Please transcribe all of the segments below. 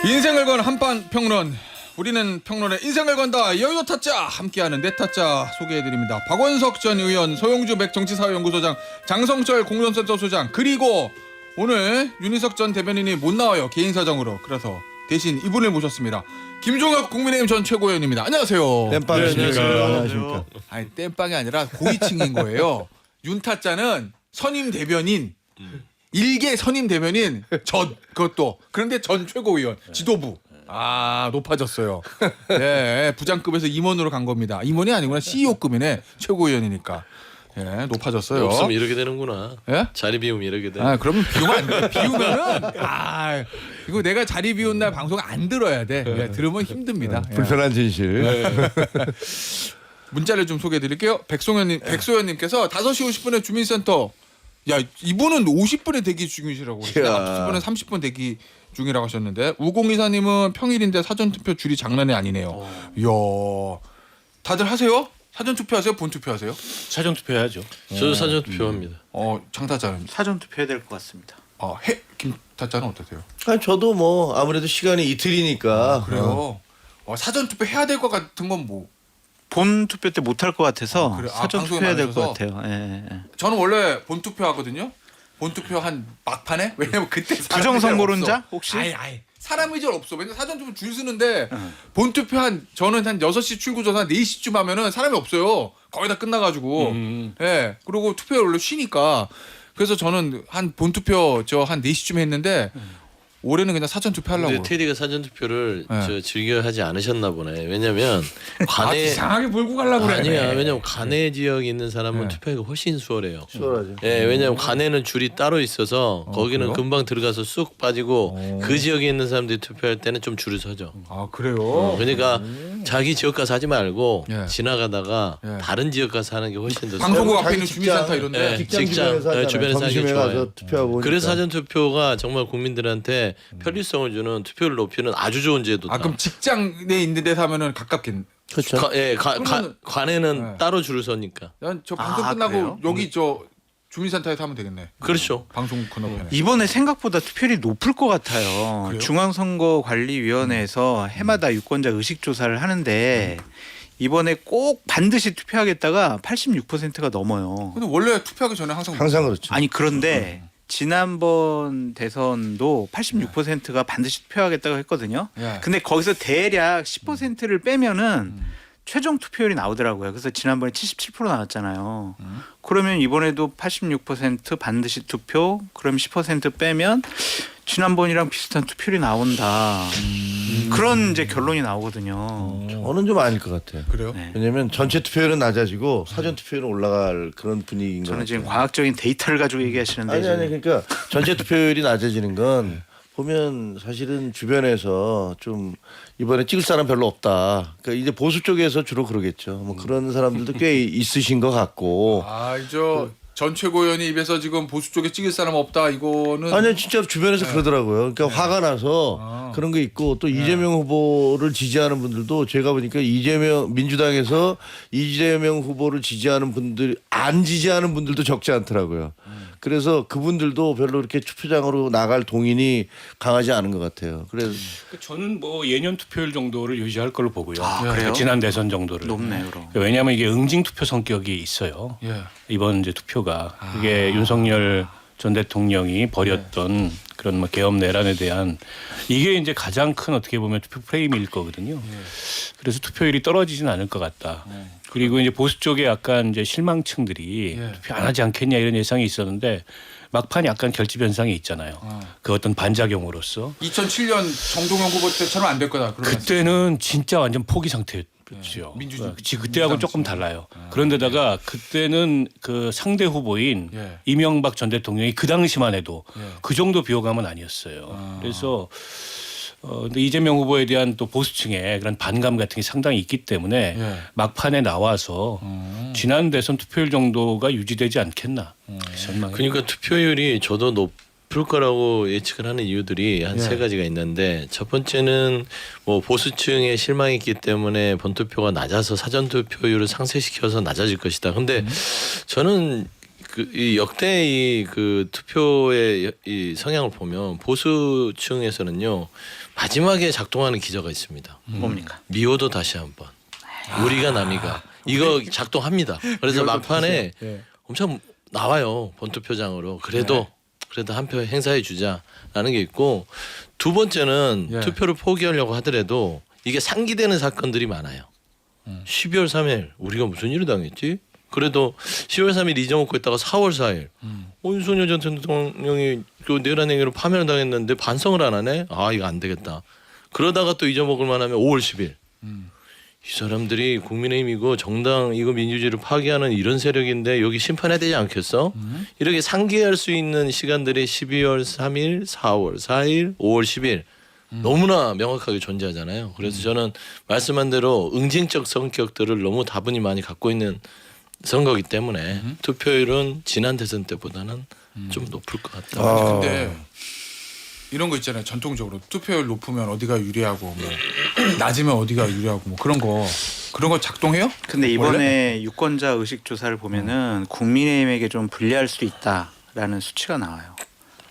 인생을 건 한판 평론. 우리는 평론에 인생을 건다. 여의도 타짜 함께하는 네 타짜 소개해드립니다. 박원석 전 의원, 소용주 백정치사회연구소장, 장성철 공론센터 소장, 그리고 오늘 윤희석 전 대변인이 못 나와요. 개인 사정으로. 그래서 대신 이분을 모셨습니다. 김종혁 국민의힘 전 최고위원입니다. 안녕하세요. 땜빵이십니까? 안녕하십니까? 아니 땜빵이 아니라 고위층인 거예요. 윤 타짜는 선임 대변인. 일개 선임 대변인 그것도 그런데 전 최고위원 지도부 높아졌어요. 네, 부장급에서 임원으로 간 겁니다. 임원이 아니구나 CEO급이네. 최고위원이니까. 예, 높아졌어요. 없으면 이렇게 되는구나. 예? 자리 비우면 이렇게 돼. 그러면 비우면 안 돼. 비우면은 이거 내가 자리 비운 날 방송 안 들어야 돼. 예, 들으면 힘듭니다. 예. 불편한 진실. 문자를 좀 소개해드릴게요. 백소연님께서 5시 50분에 주민센터. 야, 이분은 50분에 대기 중이시라고 그러시네. 50분에 30분 대기 중이라고 하셨는데 우공이사님은 평일인데 사전투표 줄이 장난이 아니네요. 이야, 다들 하세요? 사전투표하세요? 본투표하세요? 사전투표해야죠. 저도 사전 투표합니다. 장타자는 사전투표해야 될 것 같습니다. 김타자는 어떠세요? 아니, 저도 뭐 아무래도 시간이 이틀이니까. 그래요. 사전투표 해야 될 것 같은 건 뭐? 본 투표 때 못할 것 같아서 그래. 사전투표해야 될 것 방송에 같아요. 예. 저는 원래 본투표 하거든요. 본투표 한 막판에? 왜냐면 그때 부정선거론자 혹시? 아이 사람이 잘 없어. 왜냐면 사전투표 줄 서는데 본투표 저는 한 6시 출구져서 한 4시쯤 하면은 사람이 없어요. 거의 다 끝나가지고. 예. 그리고 투표 원래 쉬니까. 그래서 저는 한 본투표 한 4시쯤 했는데 올해는 그냥 사전투표 하려고. 근데 테디가 사전 투표를 네. 즐겨 하지 않으셨나 보네. 왜냐면 관내 이상하게 몰고 가려고 그래. 아니야. 왜냐면 관내 지역에 있는 사람은 투표하기가 훨씬 수월해요. 수월하죠. 예, 왜냐면 관에는 줄이 따로 있어서 거기는 그래요? 금방 들어가서 쑥 빠지고 그 지역에 있는 사람들이 투표할 때는 좀 줄을 서죠. 그래요? 그러니까 자기 지역 가서 하지 말고 예. 지나가다가 예. 다른 지역 가서 하는 게 훨씬 더 방송국 수월해요. 앞에 있는 자기 주민센터 이런데. 예. 직장 직장, 주변에서 하잖아요. 주변에서 하는 게 점심에 좋아요. 가서 투표하고. 그래서 사전 투표가 정말 국민들한테 편리성을 주는 투표를 높이는 아주 좋은 제도다. 그럼 직장에 있는 데서 하면은 가깝긴. 그렇죠. 그러면은- 관에는 네. 따로 줄을 서니까. 난 저 방송 아, 끝나고 그래요? 여기 주민센터에서 하면 되겠네. 그렇죠. 방송 건너편에. 이번에 생각보다 투표율이 높을 것 같아요. 그래요? 중앙선거관리위원회에서 해마다 유권자 의식 조사를 하는데 이번에 꼭 반드시 투표하겠다가 86%가 넘어요. 근데 원래 투표하기 전에 항상 그렇죠. 아니 그런데 지난번 대선도 86%가 반드시 투표하겠다고 했거든요. 예. 근데 거기서 대략 10%를 빼면은 최종 투표율이 나오더라고요. 그래서 지난번에 77% 나왔잖아요. 그러면 이번에도 86% 반드시 투표, 그럼 10% 빼면 지난번이랑 비슷한 투표율이 나온다. 그런 이제 결론이 나오거든요. 저는 좀 아닐 것 같아요. 그래요? 네. 왜냐면 전체 투표율은 낮아지고 사전 투표율은 올라갈 그런 분위기인 것 저는 같아요. 지금 과학적인 데이터를 가지고 얘기하시는데 아니 지금 그러니까 전체 투표율이 낮아지는 건 보면 사실은 주변에서 좀 이번에 찍을 사람 별로 없다. 그러니까 이제 보수 쪽에서 주로 그러겠죠. 뭐 그런 사람들도 꽤 있으신 것 같고. 전 최고위원이 입에서 지금 보수 쪽에 찍을 사람 없다. 이거는 아니 진짜 주변에서 그러더라고요. 그러니까 화가 나서 그런 게 있고 또 이재명 후보를 지지하는 분들도 제가 보니까 민주당에서 이재명 후보를 지지하는 분들 안 지지하는 분들도 적지 않더라고요. 그래서 그분들도 별로 이렇게 투표장으로 나갈 동인이 강하지 않은 것 같아요. 그래서 저는 뭐 예년 투표율 정도를 유지할 걸로 보고요. 그래요? 지난 대선 정도를. 높네요. 그럼. 왜냐하면 이게 응징 투표 성격이 있어요. 예. 이번 이제 투표가 이게 윤석열 전 대통령이 벌였던 그런 뭐 계엄 내란에 대한 이게 이제 가장 큰 어떻게 보면 투표 프레임일 거거든요. 그래서 투표율이 떨어지진 않을 것 같다. 그리고 이제 보수 쪽에 약간 이제 실망층들이 투표 안 하지 않겠냐 이런 예상이 있었는데 막판 약간 결집 현상이 있잖아요. 그 어떤 반작용으로서 2007년 정동영 후보 때처럼 안 될 거다. 그때는 진짜 완전 포기 상태였죠. 그때하고는 조금 달라요. 그런데다가 그때는 그 상대 후보인 이명박 전 대통령이 그 당시만 해도 그 정도 비호감은 아니었어요. 그래서 근데 이재명 후보에 대한 또 보수층의 그런 반감 같은 게 상당히 있기 때문에 막판에 나와서 지난 대선 투표율 정도가 유지되지 않겠나 전망. 그러니까 투표율이 저도 높을 거라고 예측을 하는 이유들이 한 세 가지가 있는데 첫 번째는 뭐 보수층에 실망이 있기 때문에 본투표가 낮아서 사전투표율을 상쇄시켜서 낮아질 것이다. 근데 저는 이 역대 그 투표의 이 성향을 보면 보수층에서는요 마지막에 작동하는 기저가 있습니다. 뭡니까? 미워도 다시 한번 우리가 남이가 이거 작동합니다. 그래서 막판에 엄청 나와요 본투표장으로. 그래도 한 표 행사해 주자라는 게 있고, 두 번째는 투표를 포기하려고 하더라도 이게 상기되는 사건들이 많아요. 12월 3일 우리가 무슨 일을 당했지? 그래도 10월 3일 잊어먹고 있다가 4월 4일 윤석열 전 대통령이 그 내란 행위로 파면을 당했는데 반성을 안 하네? 아 이거 안 되겠다. 그러다가 또 잊어먹을 만하면 5월 10일 이 사람들이 국민의힘이고 정당 이거 민주주의를 파괴하는 이런 세력인데 여기 심판해야 되지 않겠어? 이렇게 상기할 수 있는 시간들이 12월 3일, 4월 4일, 5월 10일 너무나 명확하게 존재하잖아요. 그래서 저는 말씀한 대로 응징적 성격들을 너무 다분히 많이 갖고 있는 선거기 때문에 투표율은 지난 대선 때보다는 좀 높을 것 같다. 아니, 근데 이런 거 있잖아요. 전통적으로 투표율 높으면 어디가 유리하고 뭐 낮으면 어디가 유리하고 뭐 그런 거 작동해요? 근데 이번에 유권자 의식 조사를 보면은 국민의힘에게 좀 불리할 수 있다라는 수치가 나와요.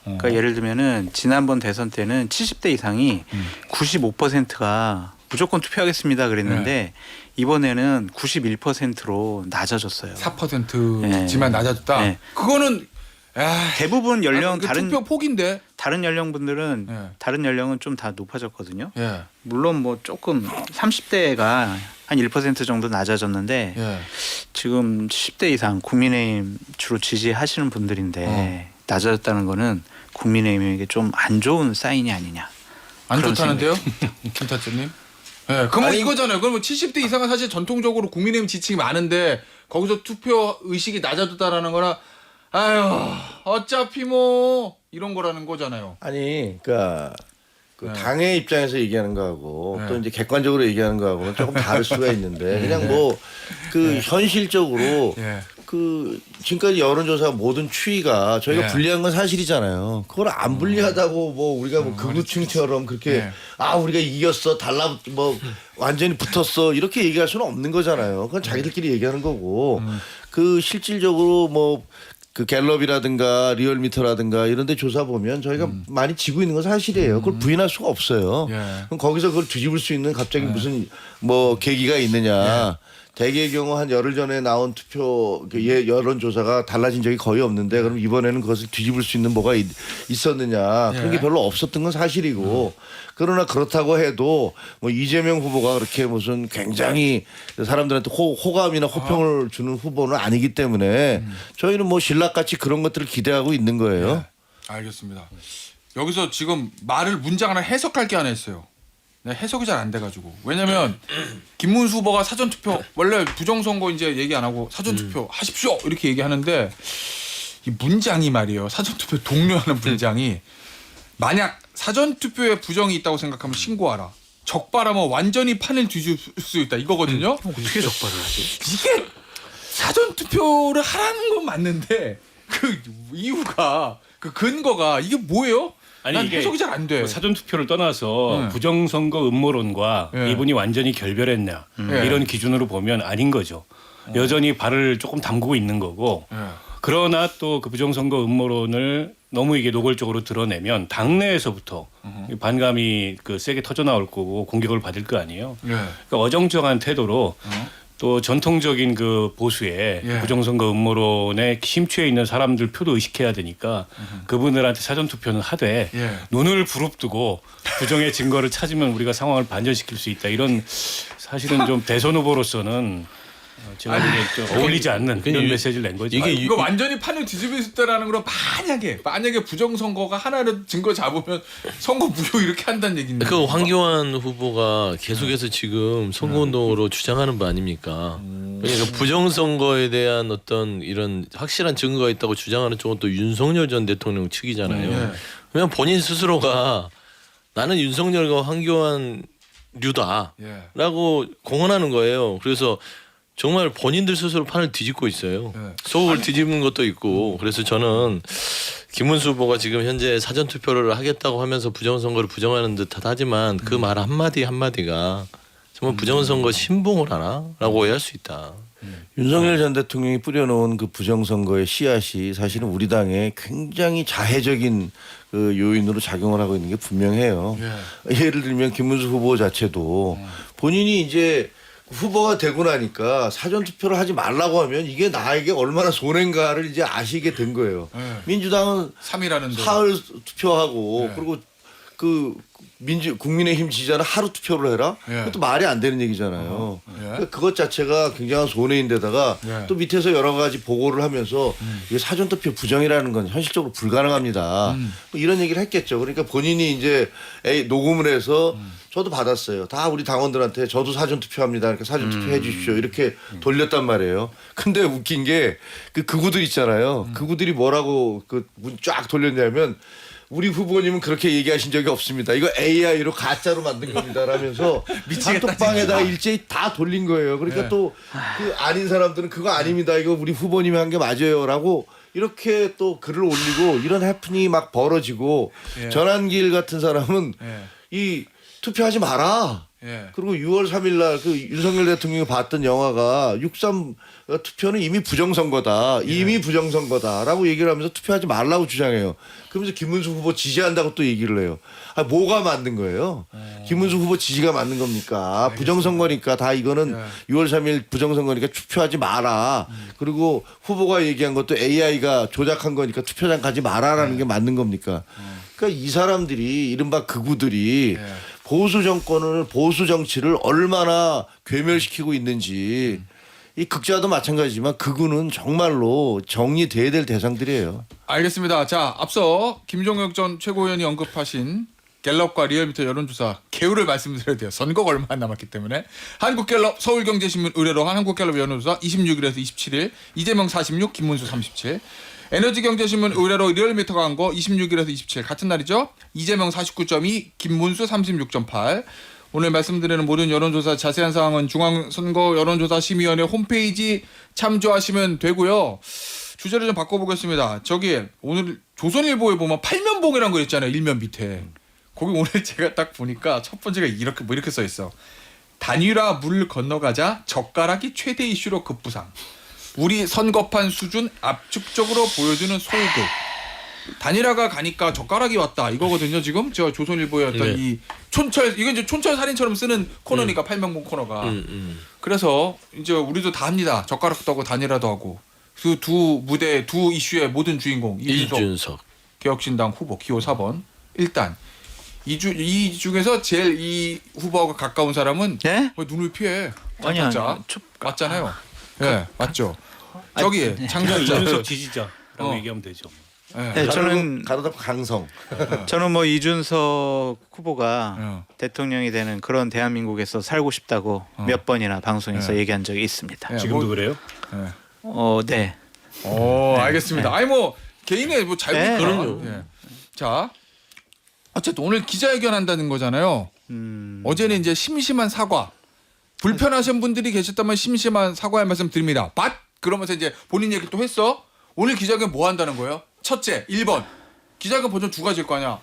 그러니까 예를 들면은 지난번 대선 때는 70대 이상이 95%가 무조건 투표하겠습니다 그랬는데 이번에는 91%로 낮아졌어요. 4%지만 낮아졌다. 네. 그거는 대부분 연령 다른 투표 폭인데. 다른 연령분들은 예. 다른 연령은 좀 다 높아졌거든요. 예. 물론 뭐 조금 30대가 한 1% 정도 낮아졌는데 예. 지금 10대 이상 국민의힘 주로 지지하시는 분들인데 낮아졌다는 거는 국민의힘에게 좀 안 좋은 사인이 아니냐. 안 그런 좋다는데요, 김타짜님? 예, 그러면 이거잖아요. 그러면 70대 이상은 사실 전통적으로 국민의힘 지지층이 많은데 거기서 투표 의식이 낮아졌다라는 거나, 아유, 어차피 뭐 이런 거라는 거잖아요. 아니, 그러니까 그 네. 당의 입장에서 얘기하는 거하고 네. 또 이제 객관적으로 얘기하는 거하고는 조금 다를 수가 있는데 그냥 뭐 그 현실적으로 예. 그 지금까지 여론조사 모든 추이가 저희가 네. 불리한 건 사실이잖아요. 그걸 안 불리하다고 뭐 우리가 뭐 극우층처럼 그렇게 네. 아 우리가 이겼어 달라 뭐 완전히 붙었어 이렇게 얘기할 수는 없는 거잖아요. 그건 자기들끼리 얘기하는 거고 그 실질적으로 뭐 그 갤럽이라든가 리얼미터라든가 이런 데 조사 보면 저희가 많이 지고 있는 건 사실이에요. 그걸 부인할 수가 없어요. 예. 그럼 거기서 그걸 뒤집을 수 있는 갑자기 무슨 뭐 계기가 있느냐. 대개의 경우 한 열흘 전에 나온 투표 여론조사가 달라진 적이 거의 없는데 그럼 이번에는 그것을 뒤집을 수 있는 뭐가 있었느냐. 그런 게 별로 없었던 건 사실이고 그러나 그렇다고 해도 뭐 이재명 후보가 그렇게 무슨 굉장히 사람들한테 호감이나 호평을 주는 후보는 아니기 때문에 저희는 뭐 신락같이 그런 것들을 기대하고 있는 거예요. 알겠습니다. 여기서 지금 말을 문장 하나 해석할 게 하나 있어요. 네, 해석이 잘 안 돼가지고. 왜냐면 김문수 후보가 사전투표 원래 부정선거 이제 얘기 안 하고 사전투표 하십시오 이렇게 얘기하는데 이 문장이 말이에요. 사전투표 독려하는 문장이 만약 사전투표에 부정이 있다고 생각하면 신고하라. 적발하면 완전히 판을 뒤집을 수 있다 이거거든요. 어떻게 적발을 하지? 이게 사전투표를 하라는 건 맞는데 그 이유가 그 근거가 이게 뭐예요? 아니 난 이게 해석이 잘 안 돼. 뭐 사전 투표를 떠나서 부정선거 음모론과 예. 이분이 완전히 결별했냐 예. 이런 기준으로 보면 아닌 거죠. 여전히 발을 조금 담그고 있는 거고. 예. 그러나 또 그 부정선거 음모론을 너무 이게 노골적으로 드러내면 당내에서부터 반감이 그 세게 터져 나올 거고 공격을 받을 거 아니에요. 예. 그러니까 어정쩡한 태도로 또 전통적인 그 보수의 예. 부정선거 음모론에 심취해 있는 사람들 표도 의식해야 되니까 그분들한테 사전투표는 하되 예. 눈을 부릅뜨고 부정의 증거를 찾으면 우리가 상황을 반전시킬 수 있다. 이런 사실은 좀 대선 후보로서는 제가 보기엔 좀 어울리지 않는 이런 메시지를 낸 거죠. 이게 이거 완전히 판을 뒤집을 수 있다라는 건 만약에 부정선거가 하나를 증거 잡으면 선거 무효 이렇게 한다는 얘기인데. 그 황교안 후보가 계속해서 지금 선거운동으로 주장하는 바 아닙니까? 그러니까 부정선거에 대한 어떤 이런 확실한 증거가 있다고 주장하는 쪽은 또 윤석열 전 대통령 측이잖아요. 그냥 본인 스스로가 나는 윤석열과 황교안 류다라고 공언하는 거예요. 그래서 정말 본인들 스스로 판을 뒤집고 있어요. 속을 뒤집는 것도 있고. 그래서 저는 김문수 후보가 지금 현재 사전투표를 하겠다고 하면서 부정선거를 부정하는 듯 하지만 그 말 한마디가 정말 부정선거 신봉을 하나라고 오해할 수 있다. 윤석열 전 대통령이 뿌려놓은 그 부정선거의 씨앗이 사실은 우리 당에 굉장히 자해적인 그 요인으로 작용을 하고 있는 게 분명해요. 예를 들면 김문수 후보 자체도 본인이 이제 후보가 되고 나니까 사전투표를 하지 말라고 하면 이게 나에게 얼마나 손해인가를 이제 아시게 된 거예요. 민주당은 3일하는데 사흘 투표하고 그리고 그 국민의힘 지지자는 하루 투표를 해라? 그것도 말이 안 되는 얘기잖아요. 그러니까 그것 자체가 굉장한 손해인데다가 또 밑에서 여러 가지 보고를 하면서 이게 사전투표 부정이라는 건 현실적으로 불가능합니다. 뭐 이런 얘기를 했겠죠. 그러니까 본인이 이제 녹음을 해서 저도 받았어요. 다 우리 당원들한테 저도 사전투표합니다. 그러니까 사전투표 해 주십시오. 이렇게 돌렸단 말이에요. 근데 웃긴 게 그 극우들 있잖아요. 극우들이 뭐라고 그 문 쫙 돌렸냐면 우리 후보님은 그렇게 얘기하신 적이 없습니다. 이거 AI로 가짜로 만든 겁니다. 라면서 단톡방에다가 일제히 다 돌린 거예요. 그러니까 또 그 아닌 사람들은 그거 아닙니다. 이거 우리 후보님이 한 게 맞아요. 라고 이렇게 또 글을 올리고 이런 해프닝이 막 벌어지고 전한길 같은 사람은 이 투표하지 마라. 그리고 6월 3일 날 그 윤석열 대통령이 봤던 영화가 6.3 투표는 이미 부정선거다. 이미 부정선거다라고 얘기를 하면서 투표하지 말라고 주장해요. 그러면서 김문수 후보 지지한다고 또 얘기를 해요. 아, 뭐가 맞는 거예요? 김문수 후보 지지가 맞는 겁니까? 부정선거니까 다 이거는 6월 3일 부정선거니까 투표하지 마라. 그리고 후보가 얘기한 것도 AI가 조작한 거니까 투표장 가지 마라라는 게 맞는 겁니까? 그러니까 이 사람들이 이른바 극우들이 보수 정권을 보수 정치를 얼마나 괴멸시키고 있는지 이 극자도 마찬가지지만 극우는 정말로 정리돼야 될 대상들이에요. 알겠습니다. 자, 앞서 김종혁 전 최고위원이 언급하신 갤럽과 리얼미터 여론조사 개요를 말씀드려야 돼요. 선거가 얼마 안 남았기 때문에. 한국갤럽 서울경제신문 의뢰로 한 한국갤럽 여론조사 26일에서 27일 이재명 46, 김문수 37. 에너지경제신문 의뢰로 리얼미터가 한 거 26일에서 27일 같은 날이죠. 이재명 49.2, 김문수 36.8. 오늘 말씀드리는 모든 여론조사 자세한 사항은 중앙선거 여론조사심의위원회 홈페이지 참조하시면 되고요. 주제를 좀 바꿔보겠습니다. 저기 오늘 조선일보에 보면 팔면봉이라는 거 있잖아요. 일면 밑에. 거기 오늘 제가 딱 보니까 첫 번째가 이렇게 뭐 이렇게 써 있어. 단일화 물 건너가자 젓가락이 최대 이슈로 급부상. 우리 선거판 수준 압축적으로 보여주는 소극. 단일화가 가니까 젓가락이 왔다 이거거든요. 지금 저 조선일보의 어떤 이 촌철 이건 이제 촌철 살인처럼 쓰는 코너니까 팔명봉 코너가. 그래서 이제 우리도 다 합니다. 젓가락도 하고 단일화도 하고. 그 두 무대 두 이슈의 모든 주인공 이준석 개혁신당 후보 기호 4번. 일단 이 중에서 제일 이 후보하고 가까운 사람은 네? 왜 눈을 피해? 아니요. 맞잖아요. 예, 맞죠. 저기 장전자. 이준석 지지자라고 얘기하면 되죠. 네, 저는 가로다 강성. 저는 뭐 이준석 후보가 대통령이 되는 그런 대한민국에서 살고 싶다고 몇 번이나 방송에서 얘기한 적이 있습니다. 지금도 그래요? 네. 알겠습니다. 아니 뭐 개인의 뭐 자유니까. 그럼요. 자, 어쨌든 오늘 기자회견 한다는 거잖아요. 어제는 이제 심심한 사과. 불편하신 분들이 계셨다면 심심한 사과의 말씀 드립니다. 그러면서 이제 본인 얘기 또 했어. 오늘 기자회견 뭐 한다는 거예요? 첫째, 1번. 기자회견 버전 두 가지일 거 아니야.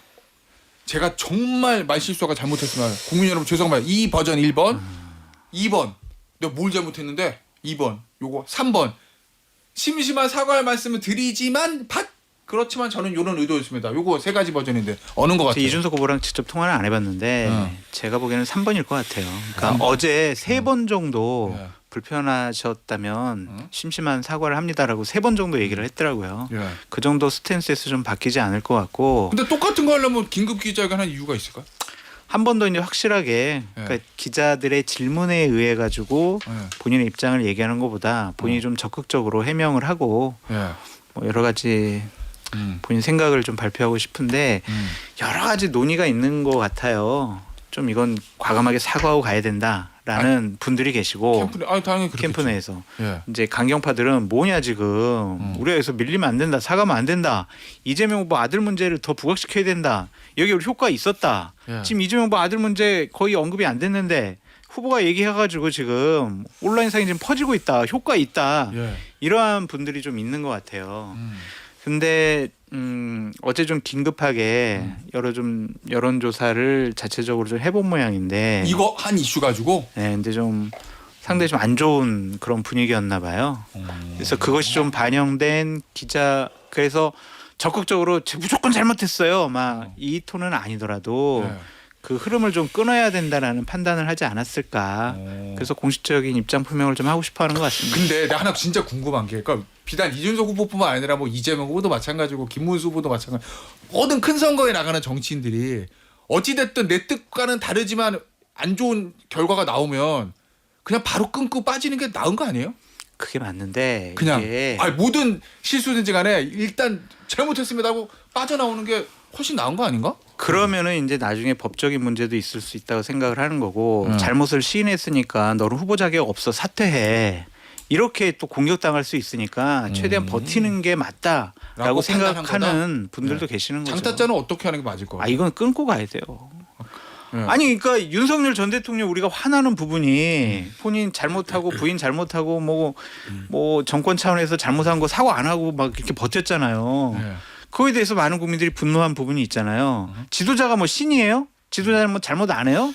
제가 정말 말실수가 잘못했으면 국민 여러분 죄송합니다. 이 버전 1번. 2번. 내가 뭘 잘못했는데 2번. 요거 3번. 심심한 사과의 말씀을 드리지만 그렇지만 저는 이런 의도였습니다. 요거 세 가지 버전인데 어느 것 같아요? 이준석 후보랑 직접 통화를 안 해봤는데 제가 보기에는 3번일 것 같아요. 그러니까 어제 3번 정도 불편하셨다면 심심한 사과를 합니다라고 3번 정도 얘기를 했더라고요. 그 정도 스탠스에서 좀 바뀌지 않을 것 같고. 근데 똑같은 거 하려면 긴급 기자회견 한 이유가 있을까? 한 번 더 이제 확실하게 그러니까 기자들의 질문에 의해 가지고 본인의 입장을 얘기하는 것보다 본인이 좀 적극적으로 해명을 하고 뭐 여러 가지 본인 생각을 좀 발표하고 싶은데 여러 가지 논의가 있는 것 같아요. 좀 이건 과감하게 사과하고 가야 된다라는 분들이 계시고 당연히 캠프 내에서 이제 강경파들은 뭐냐 지금 우리가 여기서 밀리면 안 된다, 사과하면 안 된다, 이재명 후보 아들 문제를 더 부각시켜야 된다, 여기 우리 효과 있었다. 지금 이재명 후보 아들 문제 거의 언급이 안 됐는데 후보가 얘기해가지고 지금 온라인 상이 지금 퍼지고 있다, 효과 있다, 이러한 분들이 좀 있는 것 같아요. 근데 어제 좀 긴급하게 여러 좀 여론조사를 자체적으로 좀 해본 모양인데 이거 한 이슈 가지고 근데 좀 상당히 좀 안 좋은 그런 분위기였나 봐요. 그래서 그것이 좀 반영된 기자 그래서 적극적으로 무조건 잘못했어요. 막 이 톤은 아니더라도 네. 그 흐름을 좀 끊어야 된다라는 판단을 하지 않았을까. 그래서 공식적인 입장 표명을 좀 하고 싶어하는 것 같습니다. 근데 나 하나 진짜 궁금한 게, 그러니까 비단 이준석 후보뿐만 아니라 뭐 이재명 후보도 마찬가지고 김문수 후보도 마찬가지. 모든 큰 선거에 나가는 정치인들이 어찌 됐든 내 뜻과는 다르지만 안 좋은 결과가 나오면 그냥 바로 끊고 빠지는 게 나은 거 아니에요? 그게 맞는데 그냥 이게 모든 실수든지 간에 일단 잘못했습니다 하고 빠져나오는 게 훨씬 나은 거 아닌가? 그러면은 이제 나중에 법적인 문제도 있을 수 있다고 생각을 하는 거고 음. 잘못을 시인했으니까 너는 후보 자격 없어 사퇴해. 이렇게 또 공격당할 수 있으니까 최대한 버티는 게 맞다라고 라고 생각하는 판단한 분들도 네. 계시는 거죠. 장타자는 어떻게 하는 게 맞을 거 같아요? 이건 끊고 가야 돼요. 네. 아니 그러니까 윤석열 전 대통령 우리가 화나는 부분이 본인 잘못하고 부인 잘못하고 뭐 정권 차원에서 잘못한 거 사과 안 하고 막 이렇게 버텼잖아요. 네. 그거에 대해서 많은 국민들이 분노한 부분이 있잖아요. 지도자가 뭐 신이에요? 지도자는 뭐 잘못 안 해요?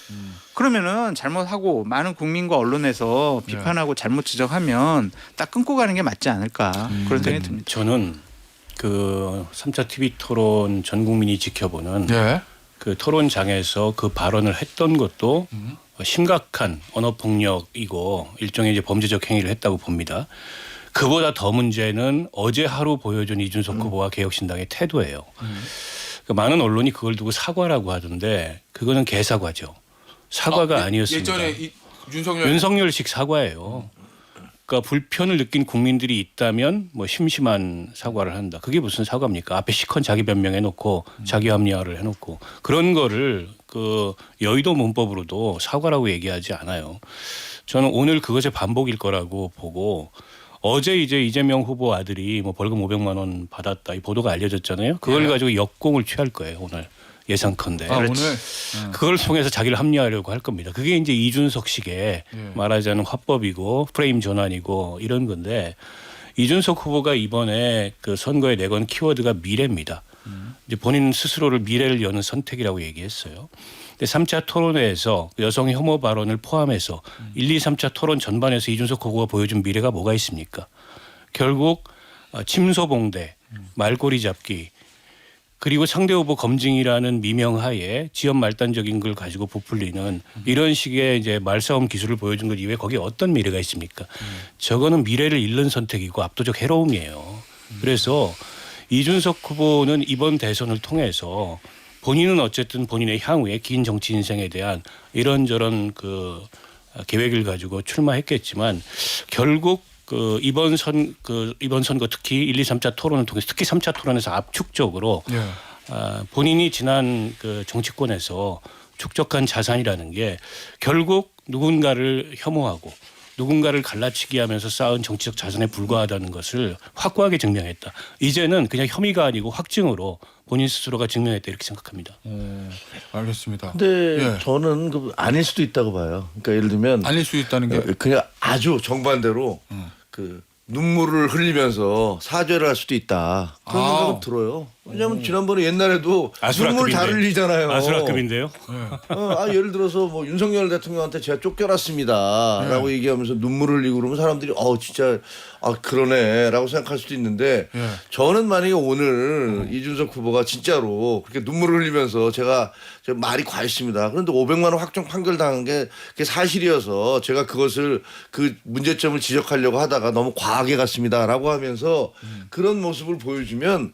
그러면은 잘못하고 많은 국민과 언론에서 비판하고 잘못 지적하면 딱 끊고 가는 게 맞지 않을까 그런 생각이 듭니다. 저는 그 3차 TV 토론 전 국민이 지켜보는 네. 그 토론장에서 그 발언을 했던 것도 심각한 언어 폭력이고 일종의 이제 범죄적 행위를 했다고 봅니다. 그보다 더 문제는 어제 하루 보여준 이준석 후보와 개혁신당의 태도예요. 그 많은 언론이 그걸 두고 사과라고 하던데 그거는 개사과죠. 사과가 아니었습니다. 예전에 윤석열식 사과예요. 그러니까 불편을 느낀 국민들이 있다면 뭐 심심한 사과를 한다. 그게 무슨 사과입니까? 앞에 시컨 자기 변명해놓고 자기 합리화를 해놓고 그런 거를 그 여의도 문법으로도 사과라고 얘기하지 않아요. 저는 오늘 그것의 반복일 거라고 보고 어제 이제 이재명 후보 아들이 뭐 벌금 500만 원 받았다 이 보도가 알려졌잖아요. 그걸 가지고 역공을 취할 거예요 오늘 예상컨대. 오늘 그걸 통해서 자기를 합리화하려고 할 겁니다. 그게 이제 이준석식의 말하자는 화법이고 프레임 전환이고 이런 건데 이준석 후보가 이번에 그 선거에 내건 키워드가 미래입니다. 이제 본인 스스로를 미래를 여는 선택이라고 얘기했어요. 근데 3차 토론회에서 여성 혐오 발언을 포함해서 1, 2, 3차 토론 전반에서 이준석 후보가 보여준 미래가 뭐가 있습니까? 결국 침소봉대, 말꼬리 잡기 그리고 상대 후보 검증이라는 미명하에 지연 말단적인 걸 가지고 부풀리는 이런 식의 이제 말싸움 기술을 보여준 것 이외에 거기에 어떤 미래가 있습니까? 저거는 미래를 잃는 선택이고 압도적 해로움이에요. 그래서 이준석 후보는 이번 대선을 통해서 본인은 어쨌든 본인의 향후의 긴 정치 인생에 대한 이런저런 그 계획을 가지고 출마했겠지만 결국 그 이번 선거 특히 1, 2, 3차 토론을 통해서 특히 3차 토론에서 압축적으로 본인이 지난 그 정치권에서 축적한 자산이라는 게 결국 누군가를 혐오하고 누군가를 갈라치기 하면서 쌓은 정치적 자산에 불과하다는 것을 확고하게 증명했다. 이제는 그냥 혐의가 아니고 확증으로 본인 스스로가 증명했다 이렇게 생각합니다. 알겠습니다. 근데 저는 그 아닐 수도 있다고 봐요. 그러니까 예를 들면 아닐 수 있다는 게 그냥 아주 정반대로 그 눈물을 흘리면서 사죄를 할 수도 있다. 그런 생각은 들어요. 왜냐하면 지난번에 옛날에도 눈물 잘 흘리잖아요. 아수라급인데요. 예를 들어서 뭐 윤석열 대통령한테 제가 쫓겨났습니다라고 얘기하면서 눈물 흘리고 그러면 사람들이 진짜 그러네라고 생각할 수도 있는데 저는 만약에 오늘 이준석 후보가 진짜로 그렇게 눈물을 흘리면서 제가 말이 과했습니다. 그런데 500만 원 확정 판결 당한 게 그게 사실이어서 제가 그것을 그 문제점을 지적하려고 하다가 너무 과하게 갔습니다라고 하면서 그런 모습을 보여주면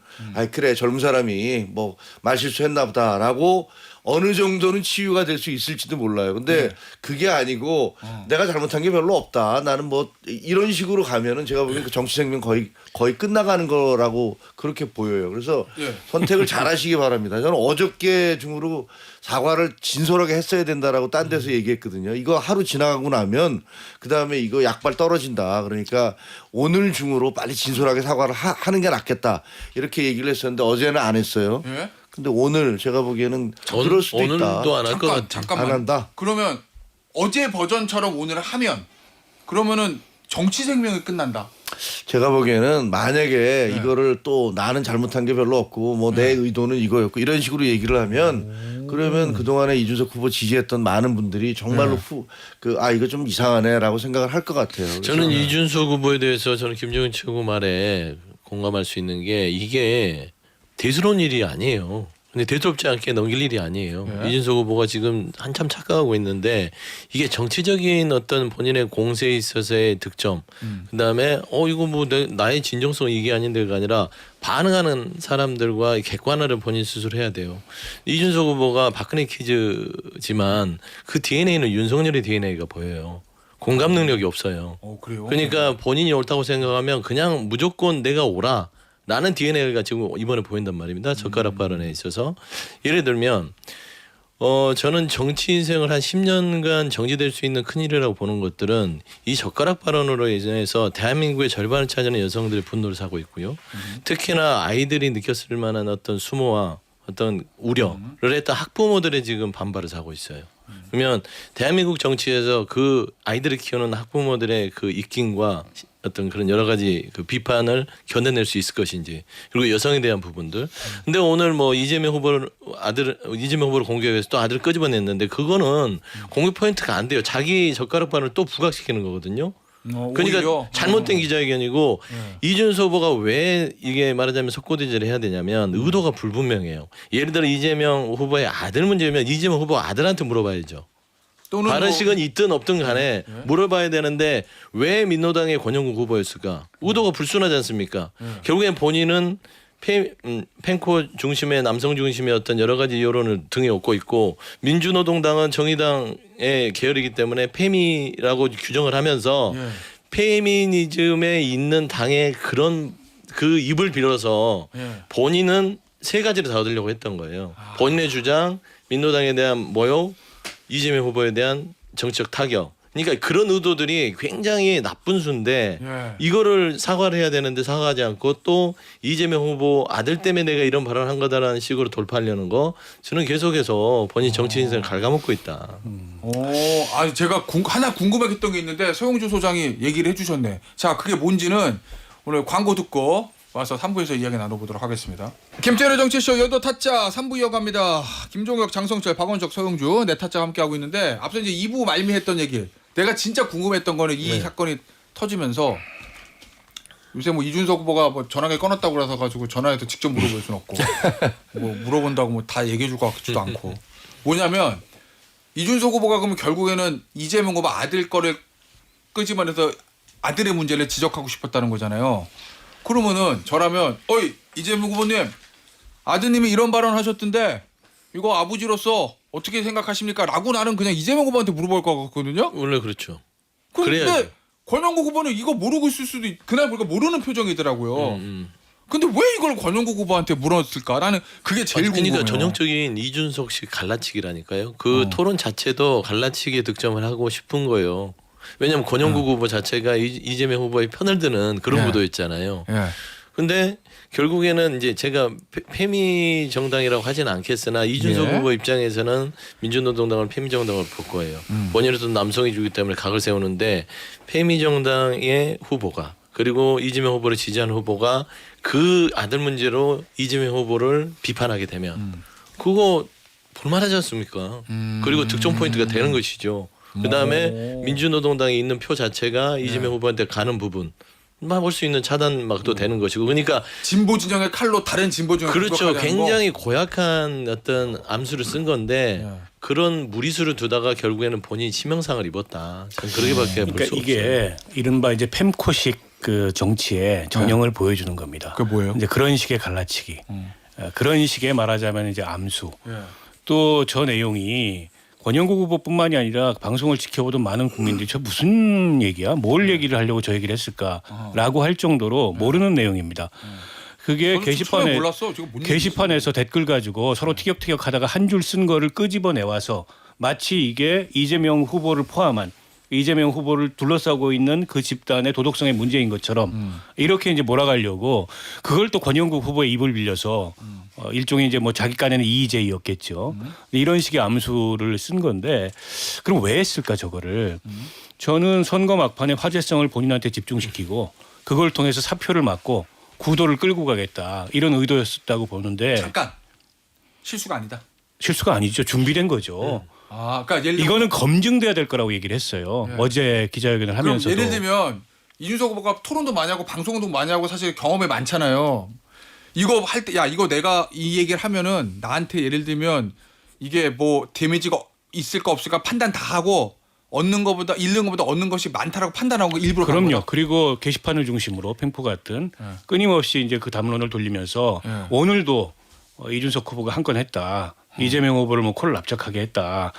그래 젊은 사람이 뭐 말실수했나 보다라고 어느 정도는 치유가 될 수 있을지도 몰라요. 근데 그게 아니고 내가 잘못한 게 별로 없다. 나는 뭐 이런 식으로 가면은 제가 보기엔 그 정치 생명 거의 끝나가는 거라고 그렇게 보여요. 그래서 선택을 잘 하시기 바랍니다. 저는 어저께 중으로 사과를 진솔하게 했어야 된다라고 딴 데서 얘기했거든요. 이거 하루 지나가고 나면 그다음에 이거 약발 떨어진다. 그러니까 오늘 중으로 빨리 진솔하게 사과를 하는 게 낫겠다. 이렇게 얘기를 했었는데 어제는 안 했어요. 근데 오늘 제가 보기에는 그럴 수도 있다. 오늘도 안 할 것 같아. 잠깐만. 안 한다. 그러면 어제 버전처럼 오늘 하면 그러면은 정치 생명이 끝난다. 제가 보기에는 만약에 이거를 또 나는 잘못한 게 별로 없고 뭐 내 의도는 이거였고 이런 식으로 얘기를 하면 그러면 그동안에 이준석 후보 지지했던 많은 분들이 정말로 이거 좀 이상하네라고 생각을 할 것 같아요. 저는 이준석 후보에 대해서 저는 김정은 최고 말에 공감할 수 있는 게 이게 대수로운 일이 아니에요. 근데 대수롭지 않게 넘길 일이 아니에요. 이준석 후보가 지금 한참 착각하고 있는데 이게 정치적인 어떤 본인의 공세에 있어서의 득점, 그다음에 이거 뭐 나의 진정성 이게 아닌데가 아니라 반응하는 사람들과 객관화를 본인 스스로 해야 돼요. 이준석 후보가 박근혜 키즈지만 그 DNA는 윤석열의 DNA가 보여요. 공감 능력이 없어요. 그래요? 그러니까 본인이 옳다고 생각하면 그냥 무조건 내가 옳아. 라는 DNA가 지금 이번에 보인단 말입니다. 젓가락 발언에 있어서. 예를 들면 저는 정치 인생을 한 10년간 정지될 수 있는 큰일이라고 보는 것들은 이 젓가락 발언으로 인해서 대한민국의 절반을 차지하는 여성들의 분노를 사고 있고요. 특히나 아이들이 느꼈을 만한 어떤 수모와 어떤 우려를 했던 학부모들의 지금 반발을 사고 있어요. 그러면 대한민국 정치에서 그 아이들을 키우는 학부모들의 그 입김과 어떤 그런 여러 가지 그 비판을 견뎌낼 수 있을 것인지, 그리고 여성에 대한 부분들. 근데 오늘 뭐 이재명 후보를 공격해서 또 아들을 끄집어냈는데 그거는 공격 포인트가 안 돼요. 자기 젓가락 발언을 또 부각시키는 거거든요. 그러니까 오히려? 잘못된 기자회견이고 이준석 후보가 왜 이게 말하자면 속고대제를 해야 되냐면 의도가 불분명해요. 예를 들어 이재명 후보의 아들 문제면 이재명 후보 아들한테 물어봐야죠. 또는 발언식은 있든 없든 간에 물어봐야 되는데 왜 민노당의 권영국 후보였을까? 의도가 불순하지 않습니까? 결국엔 본인은 팬코 중심의 남성 중심의 어떤 여러 가지 여론을 등에 업고 있고 민주노동당은 정의당의 계열이기 때문에 페미라고 규정을 하면서 페미니즘에 있는 당의 그런 그 입을 빌어서 본인은 세 가지를 다 얻으려고 했던 거예요. 본인의 주장, 민노당에 대한 모욕, 이재명 후보에 대한 정치적 타격. 그러니까 그런 의도들이 굉장히 나쁜 수인데 이거를 사과를 해야 되는데 사과하지 않고 또 이재명 후보 아들 때문에 내가 이런 발언을 한 거다라는 식으로 돌파하려는 거 저는 계속해서 본인 정치 인생을 갉아먹고 있다. 제가 하나 궁금했던 게 있는데 소영주 소장이 얘기를 해주셨네. 자, 그게 뭔지는 오늘 광고 듣고 와서 3부에서 이야기 나눠보도록 하겠습니다. 김태현의 정치쇼 여도 타짜 3부 이어갑니다. 김종혁, 장성철, 박원석, 서영주 네 타짜 함께하고 있는데 앞서 이제 2부 말미했던 얘기. 내가 진짜 궁금했던 거는 이 사건이 터지면서 요새 뭐 이준석 후보가 뭐 전화기 끊었다고 그래서 가지고 전화해서 직접 물어볼 수는 없고 뭐 물어본다고 뭐 다 얘기해 줄 것 같지도 않고 뭐냐면 이준석 후보가 그러면 결국에는 이재명 후보 아들 거를 끄집어내서 아들의 문제를 지적하고 싶었다는 거잖아요. 그러면은 저라면 이재명 후보님 아드님이 이런 발언 하셨던데 이거 아버지로서 어떻게 생각하십니까? 라고 나는 그냥 이재명 후보한테 물어볼 것 같거든요. 원래 그렇죠. 근데 그래야죠. 권영국 후보는 이거 모르고 있을 수도 그날 보니까 모르는 표정이더라고요. 근데 왜 이걸 권영국 후보한테 물었을까? 나는 그게 제일 궁금해요. 그러니까 전형적인 이준석식 갈라치기라니까요. 그 토론 자체도 갈라치기에 득점을 하고 싶은 거예요. 왜냐하면 권영국 후보 자체가 이재명 후보의 편을 드는 그런 구도였잖아요. 근데 결국에는 이제 제가 페미 정당이라고 하지는 않겠으나 이준석 후보 입장에서는 민주노동당을 페미 정당을 볼 거예요. 본인은 남성이 주기 때문에 각을 세우는데 페미 정당의 후보가 그리고 이재명 후보를 지지하는 후보가 그 아들 문제로 이재명 후보를 비판하게 되면 그거 볼만하지 않습니까? 그리고 득점 포인트가 되는 것이죠. 그다음에 민주노동당에 있는 표 자체가 이재명 후보한테 가는 부분 막을 수 있는 차단막도 되는 것이고 그러니까 진보 진영의 칼로 다른 진보 진영을 그렇죠. 굉장히 고약한 어떤 암수를 쓴 건데 그런 무리수를 두다가 결국에는 본인이 치명상을 입었다. 저는 그렇게밖에 볼 수 그러니까 없어요. 이게 이른바 이제 팸코식 그 정치의 전형을 보여주는 겁니다. 그게 뭐예요? 이제 그런 식의 갈라치기, 그런 식의 말하자면 이제 암수. 또 저 내용이 권영국 후보뿐만이 아니라 방송을 지켜보던 많은 국민들이 저 무슨 얘기야? 뭘 얘기를 하려고 저 얘기를 했을까라고 할 정도로 모르는 내용입니다. 그게 게시판에서 댓글 가지고 서로 티격태격하다가 한 줄 쓴 거를 끄집어내 와서 마치 이게 이재명 후보를 포함한 이재명 후보를 둘러싸고 있는 그 집단의 도덕성의 문제인 것처럼 이렇게 이제 몰아가려고 그걸 또 권영국 후보의 입을 빌려서 일종의 이제 뭐 자기 깐에는 이의제이였겠죠. 이런 식의 암수를 쓴 건데 그럼 왜 했을까 저거를? 저는 선거 막판에 화제성을 본인한테 집중시키고 그걸 통해서 사표를 막고 구도를 끌고 가겠다 이런 의도였었다고 보는데 잠깐 실수가 아니다. 실수가 아니죠. 준비된 거죠. 아, 그러니까 예를 들면 이거는 검증돼야 될 거라고 얘기를 했어요. 네. 어제 기자회견을 그럼 하면서도. 예를 들면 이준석 후보가 토론도 많이 하고 방송도 많이 하고 사실 경험이 많잖아요. 이거 할 때 야 이거 내가 이 얘기를 하면은 나한테 예를 들면 이게 뭐 데미지가 있을까 없을까 판단 다 하고 얻는 것보다 잃는 것보다 얻는 것이 많다라고 판단하고 일부러 간 그럼요. 거다? 그리고 게시판을 중심으로 팽포 같은 네. 끊임없이 이제 그 담론을 돌리면서 네. 오늘도 이준석 후보가 한 건 했다. 이재명 후보를 뭐 코를 납작하게 했다.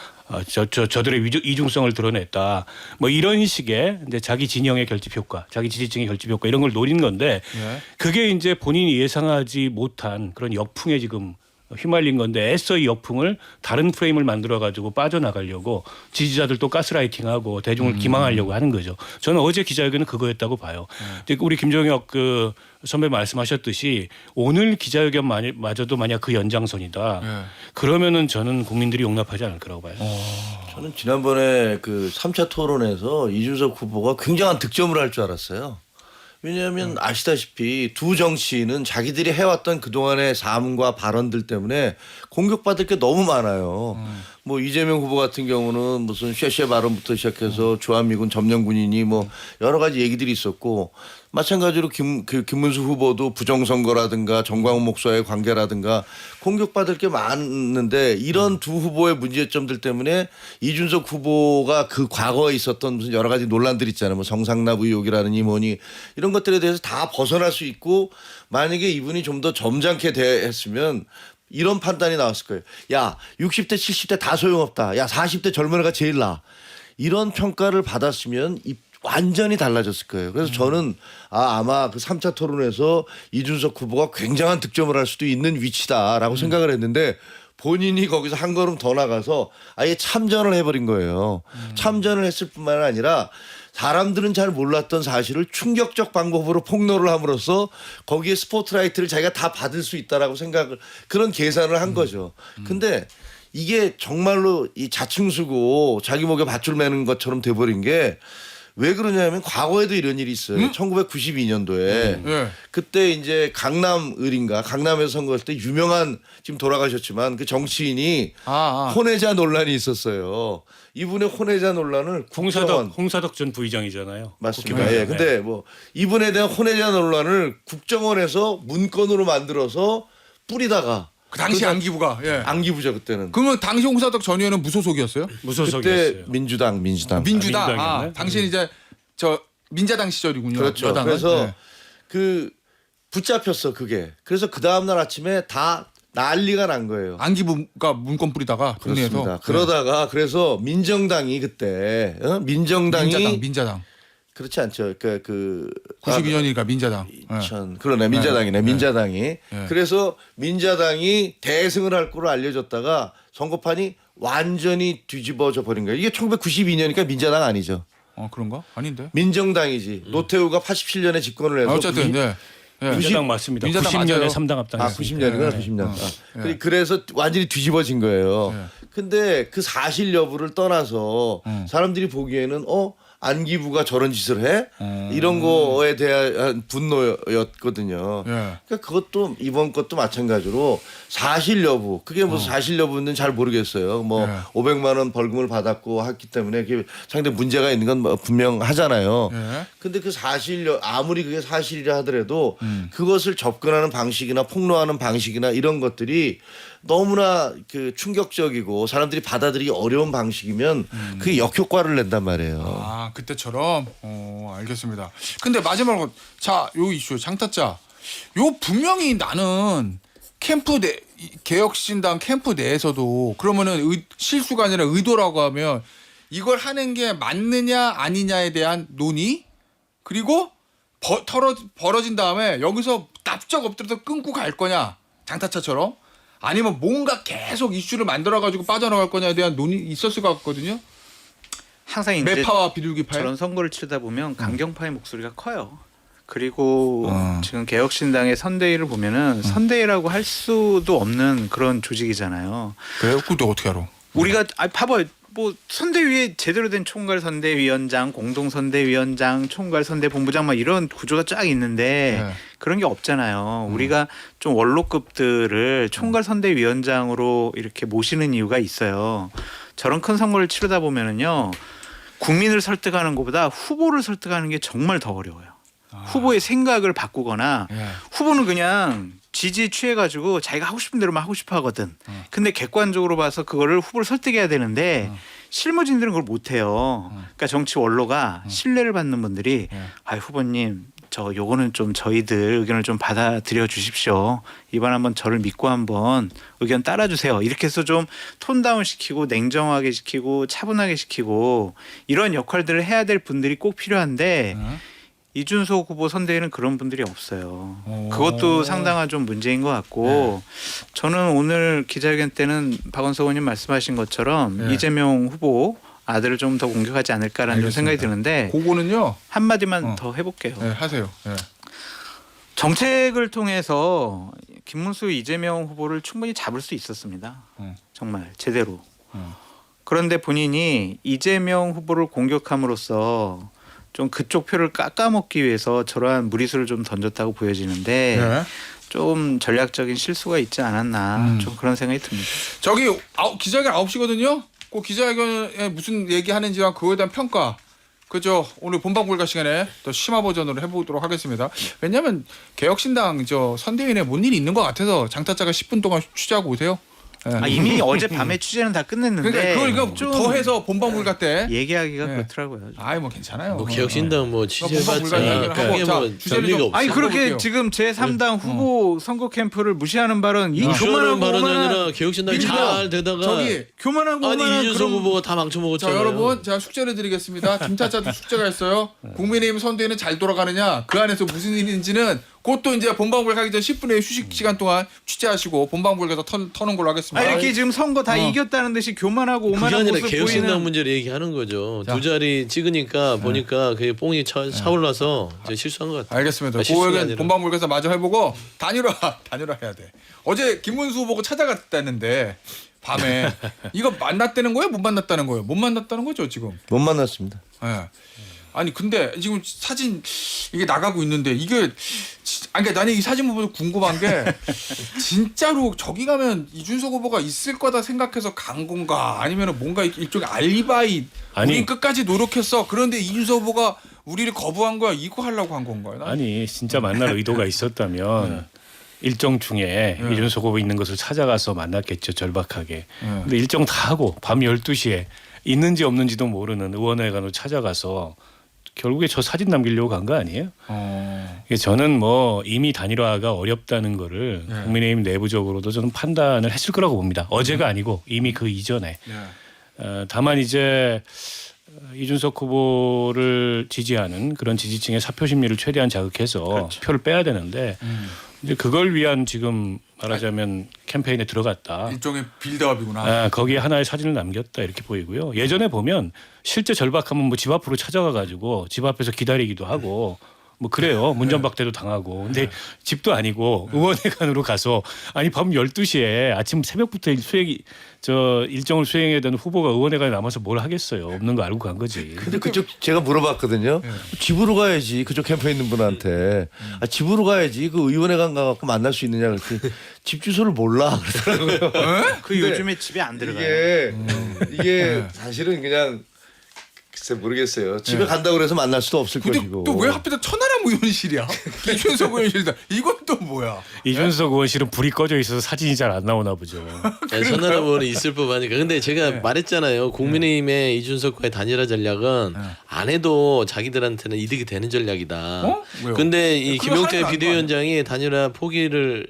저들의 이중성을 드러냈다. 뭐 이런 식의 이제 자기 진영의 결집 효과, 자기 지지층의 결집 효과 이런 걸 노린 건데 예. 그게 이제 본인이 예상하지 못한 그런 역풍에 지금 휘말린 건데 애써 이 역풍을 다른 프레임을 만들어 가지고 빠져나가려고 지지자들도 가스라이팅하고 대중을 기망하려고 하는 거죠. 저는 어제 기자회견은 그거였다고 봐요. 근데 우리 김종혁 그 선배 말씀하셨듯이 오늘 기자회견 마저도 만약 그 연장선이다. 예. 그러면은 저는 국민들이 용납하지 않을 거라고 봐요. 저는 지난번에 그 3차 토론에서 이준석 후보가 굉장한 득점을 할 줄 알았어요. 왜냐하면 아시다시피 두 정치인은 자기들이 해왔던 그동안의 삶과 발언들 때문에 공격받을 게 너무 많아요. 뭐 이재명 후보 같은 경우는 무슨 쉐쉐 발언부터 시작해서 주한미군 점령군이니 뭐 여러 가지 얘기들이 있었고 마찬가지로 김문수 후보도 부정선거라든가 정광훈 목사의 관계라든가 공격받을 게 많은데 이런 두 후보의 문제점들 때문에 이준석 후보가 그 과거에 있었던 무슨 여러 가지 논란들 있잖아요. 뭐 성상납 의혹이라느니 뭐니 이런 것들에 대해서 다 벗어날 수 있고 만약에 이분이 좀 더 점잖게 대했으면 이런 판단이 나왔을 거예요. 야 60대 70대 다 소용없다. 야 40대 젊은 애가 제일 나. 이런 평가를 받았으면 완전히 달라졌을 거예요. 그래서 저는 아마 그 3차 토론에서 이준석 후보가 굉장한 득점을 할 수도 있는 위치다라고 생각을 했는데 본인이 거기서 한 걸음 더 나가서 아예 참전을 해버린 거예요. 참전을 했을 뿐만 아니라 사람들은 잘 몰랐던 사실을 충격적 방법으로 폭로를 함으로써 거기에 스포트라이트를 자기가 다 받을 수 있다라고 생각을 그런 계산을 한 거죠. 근데 이게 정말로 이 자충수고 자기 목에 밧줄 매는 것처럼 돼버린 게 왜 그러냐면 과거에도 이런 일이 있어요. 1992년도에 예. 그때 이제 강남을인가 강남에서 선거할 때 유명한 지금 돌아가셨지만 그 정치인이 혼외자 논란이 있었어요. 이분의 혼외자 논란을 홍사덕 전 부의장이잖아요. 맞습니다. 예. 근데 뭐 이분에 대한 혼외자 논란을 국정원에서 문건으로 만들어서 뿌리다가 그 당시 안기부가 예. 안기부죠 그때는. 그러면 당시 홍사덕 전 의원은 무소속이었어요? 무소속이었어요. 그때 민주당. 민주당. 민주당이었나요? 당시는 이제 저 민자당 시절이군요. 그렇죠. 여당은. 그래서 예. 그 붙잡혔어 그게. 그래서 그 다음 날 아침에 다 난리가 난 거예요. 안기부가 문건 뿌리다가 그렇습니다. 국내에서 그러다가 그래서 민정당이 그때 민정당이 민자당 그렇지 않죠. 그러니까 그 92년이니까 민자당. 그러네 민자당이네. 민자당이. 네. 그래서 민자당이 대승을 할 거로 알려졌다가 선거판이 완전히 뒤집어져 버린 거예요. 이게 1992년이니까 민자당 아니죠. 그런가? 아닌데. 민정당이지. 노태우가 87년에 집권을 해서 어쨌든 네. 예. 민자당 맞습니다. 민자당 90년에 맞아요. 3당 합당했습니다. 90년이구나. 90년. 그래서 완전히 뒤집어진 거예요. 네. 근데 그 사실 여부를 떠나서 사람들이 보기에는 안기부가 저런 짓을 해? 이런 거에 대한 분노였거든요. 예. 그러니까 그것도 이번 것도 마찬가지로 사실 여부 그게 무슨 사실 여부는 잘 모르겠어요. 뭐 500만 원 벌금을 받았고 했기 때문에 그게 상당히 문제가 있는 건 뭐 분명하잖아요. 예. 근데 그 사실 아무리 그게 사실이라 하더라도 그것을 접근하는 방식이나 폭로하는 방식이나 이런 것들이 너무나 그 충격적이고 사람들이 받아들이기 어려운 방식이면 그게 역효과를 낸단 말이에요. 그때처럼. 알겠습니다. 근데 마지막으로 자, 요 이슈 장타짜. 요 분명히 나는 캠프 내 개혁신당 캠프 내에서도 그러면은 실수가 아니라 의도라고 하면 이걸 하는 게 맞느냐 아니냐에 대한 논의 그리고 벌어진 다음에 여기서 납작 엎드려서 끊고 갈 거냐 장타차처럼 아니면 뭔가 계속 이슈를 만들어 가지고 빠져나갈 거냐에 대한 논의 있었을 것 같거든요. 항상 이제 매파와 비둘기파요. 저런 선거를 치르다 보면 강경파의 목소리가 커요. 그리고 지금 개혁신당의 선대위를 보면은 선대위라고 할 수도 없는 그런 조직이잖아요. 그래요? 그때 어떻게 알아? 우리가 봐봐요. 뭐 선대위에 제대로 된 총괄 선대위원장, 공동 선대위원장, 총괄 선대본부장 막 이런 구조가 쫙 있는데 네. 그런 게 없잖아요. 우리가 좀 원로급들을 총괄 선대위원장으로 이렇게 모시는 이유가 있어요. 저런 큰 선거를 치르다 보면은요. 국민을 설득하는 것보다 후보를 설득하는 게 정말 더 어려워요. 후보의 생각을 바꾸거나 예. 후보는 그냥 지지 취해가지고 자기가 하고 싶은 대로만 하고 싶어 하거든. 근데 객관적으로 봐서 그거를 후보를 설득해야 되는데 실무진들은 그걸 못해요. 그러니까 정치 원로가 신뢰를 받는 분들이 아 후보님 저 요거는 좀 저희들 의견을 좀 받아들여 주십시오. 이번 한번 저를 믿고 한번 의견 따라주세요. 이렇게 해서 좀 톤다운 시키고 냉정하게 시키고 차분하게 시키고 이런 역할들을 해야 될 분들이 꼭 필요한데 이준석 후보 선대에는 그런 분들이 없어요. 그것도 상당한 좀 문제인 것 같고 저는 오늘 기자회견 때는 박원석 의원님 말씀하신 것처럼 이재명 후보 아들을 좀 더 공격하지 않을까라는 좀 생각이 드는데 그거는요. 한마디만 더 해볼게요. 네, 하세요. 네. 정책을 통해서 김문수 이재명 후보를 충분히 잡을 수 있었습니다. 정말 제대로. 그런데 본인이 이재명 후보를 공격함으로써 좀 그쪽 표를 깎아먹기 위해서 저러한 무리수를 좀 던졌다고 보여지는데 네. 좀 전략적인 실수가 있지 않았나 좀 그런 생각이 듭니다. 저기 기자회견 9시거든요. 그 기자회견에 무슨 얘기하는지와 그거에 대한 평가. 그죠? 오늘 본방불가 시간에 더 심화 버전으로 해보도록 하겠습니다. 왜냐하면 개혁신당 저 선대위에 뭔 일이 있는 것 같아서 장타짜가 10분 동안 취재하고 오세요. 네. 아, 이미 어제 밤에 취재는 다 끝냈는데 그러니까 그걸 좀 더 해서 본방불가 때. 얘기하기가 네. 그렇더라고요. 아이 뭐 괜찮아요. 뭐 개혁신당 뭐 취재해봤자 본방불가 그게 얘기를 하고, 뭐 자, 주제를 별리가 좀- 없어. 아니 그렇게 볼게요. 지금 제3당 후보 선거 캠프를 무시하는 발언 이 무시하는 교만하고 발언이 오만한 아니라 개혁신당이 민주당, 잘 되다가 저기 교만하고 아니 오만한 이준석 그런 후보가 다 자 망쳐먹었잖아요. 여러분 제가 숙제를 드리겠습니다. 김차차도 숙제가 있어요. 국민의힘 선대위는 잘 돌아가느냐 그 안에서 무슨 일인지는 그것도 이제 본방불 가기 전 10분의 휴식 시간 동안 취재하시고 본방불가서 터는 걸로 하겠습니다. 아 이렇게 지금 선거 다 이겼다는 듯이 교만하고 그게 오만한 아니라 모습 개혁신당 보이는 문제를 얘기하는 거죠. 자. 두 자리 찍으니까 보니까 그게 뽕이 차올라서 이제 실수한 것 같아요. 알겠습니다. 실수가 그거는 아니라. 본방불가에서 마저 해보고 단일화 해야 돼. 어제 김문수 후보가 찾아갔다는데 밤에 이거 만났다는 거예요? 못 만났다는 거예요? 못 만났다는 거죠 지금. 못 만났습니다. 예. 아니 근데 지금 사진 이게 나가고 있는데 이게 아니 그러니까 나는 이 사진 보면서 궁금한 게 진짜로 저기 가면 이준석 후보가 있을 거다 생각해서 간 건가 아니면 뭔가 일종의 알리바이 아니. 우린 끝까지 노력했어 그런데 이준석 후보가 우리를 거부한 거야 이거 하려고 한 건가요? 난? 아니 진짜 만날 의도가 있었다면 일정 중에 이준석 후보 있는 것을 찾아가서 만났겠죠 절박하게. 근데 일정 다 하고 밤 12시에 있는지 없는지도 모르는 의원회관으로 찾아가서 결국에 저 사진 남기려고 간 거 아니에요? 이게 저는 뭐 이미 단일화가 어렵다는 거를 국민의힘 내부적으로도 저는 판단을 했을 거라고 봅니다. 어제가 아니고 이미 그 이전에. 다만 이제 이준석 후보를 지지하는 그런 지지층의 사표 심리를 최대한 자극해서 표를 빼야 되는데 이제 그걸 위한 지금 말하자면 캠페인에 들어갔다. 일종의 빌드업이구나. 아, 거기에 하나의 사진을 남겼다 이렇게 보이고요. 예전에 보면 실제 절박하면 뭐 집 앞으로 찾아가 가지고 집 앞에서 기다리기도 하고 뭐 그래요. 문전박대도 당하고. 근데 집도 아니고 의원회관으로 가서 아니 밤 12시에 아침 새벽부터 일정을 수행해야 되는 후보가 의원회관에 남아서 뭘 하겠어요. 없는 거 알고 간 거지. 근데 그쪽 제가 물어봤거든요. 집으로 가야지 그쪽 캠프에 있는 분한테 아, 집으로 가야지 그 의원회관 가갖고 만날 수 있느냐 그랬더니 집 주소를 몰라 그러더라고요. 그 요즘에 집에 안 들어가요. 이게 사실은 그냥 글쎄 모르겠어요. 집에 간다고 그래서 만날 수도 없을 근데 것이고. 또 왜 하필 천하람 의원실이야? 이준석 의원실이다. 이건 또 뭐야? 이준석 의원실은 불이 꺼져 있어서 사진이 잘 안 나오나 보죠. 천하람 의원이 있을 법하니까. 근데 제가 말했잖아요. 국민의힘의 이준석과의 단일화 전략은 안 해도 자기들한테는 이득이 되는 전략이다. 왜요? 근데 이 그거 김용태 하는 거 비대위원장이 단일화 포기를